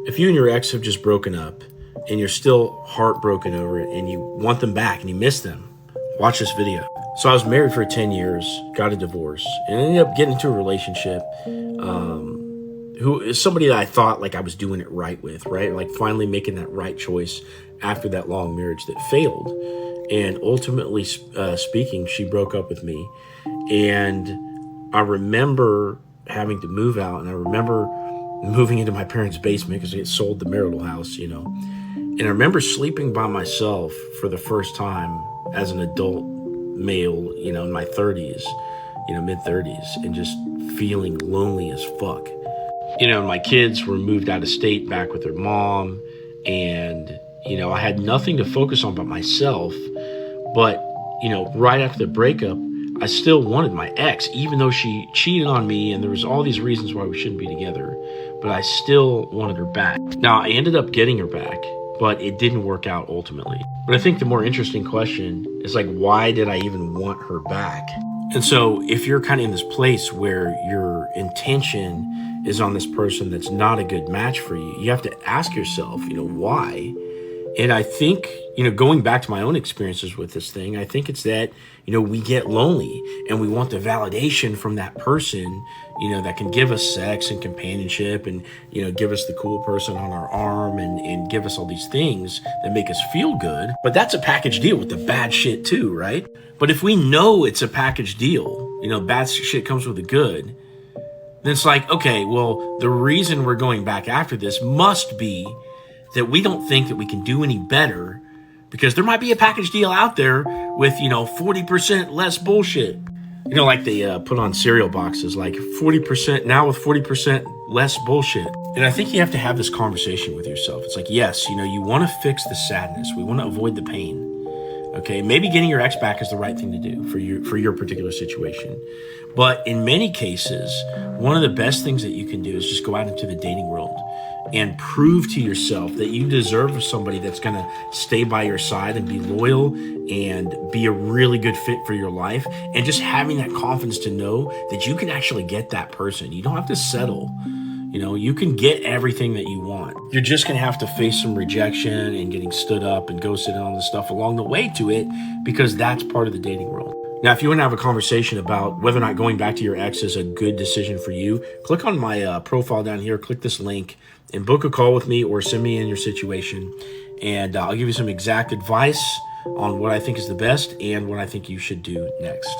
If you and your ex have just broken up and you're still heartbroken over it and you want them back and you miss them, watch this video. So I was married for 10 years, got a divorce, and ended up getting into a relationship who is somebody that I thought like I was doing it right with, right? Like finally making that right choice after that long marriage that failed. And ultimately speaking, she broke up with me. And I remember having to move out, and I remember moving into my parents' basement because they had sold the marital house, you know. And I remember sleeping by myself for the first time as an adult male, you know, in my 30s, you know, mid 30s, and just feeling lonely as fuck. You know, my kids were moved out of state back with their mom, and, you know, I had nothing to focus on but myself. But, you know, right after the breakup, I still wanted my ex, even though she cheated on me and there was all these reasons why we shouldn't be together, but I still wanted her back. Now, I ended up getting her back, but it didn't work out ultimately. But I think the more interesting question is like, why did I even want her back? And so if you're kind of in this place where your intention is on this person that's not a good match for you, you have to ask yourself, you know, why? And I think, you know, going back to my own experiences with this thing, I think it's that, you know, we get lonely and we want the validation from that person, you know, that can give us sex and companionship and, you know, give us the cool person on our arm and give us all these things that make us feel good. But that's a package deal with the bad shit too, right? But if we know it's a package deal, you know, bad shit comes with the good, then it's like, okay, well, the reason we're going back after this must be that we don't think that we can do any better because there might be a package deal out there with, you know, 40% less bullshit. You know, like they put on cereal boxes, like 40% now with 40% less bullshit. And I think you have to have this conversation with yourself. It's like, yes, you know, you want to fix the sadness. We want to avoid the pain. Okay, maybe getting your ex back is the right thing to do for your particular situation. But in many cases, one of the best things that you can do is just go out into the dating world and prove to yourself that you deserve somebody that's going to stay by your side and be loyal and be a really good fit for your life. And just having that confidence to know that you can actually get that person. You don't have to settle. You know, you can get everything that you want. You're just going to have to face some rejection and getting stood up and ghosted and all this stuff along the way to it, because that's part of the dating world. Now, if you want to have a conversation about whether or not going back to your ex is a good decision for you, click on my profile down here, click this link, and book a call with me or send me in your situation. And I'll give you some exact advice on what I think is the best and what I think you should do next.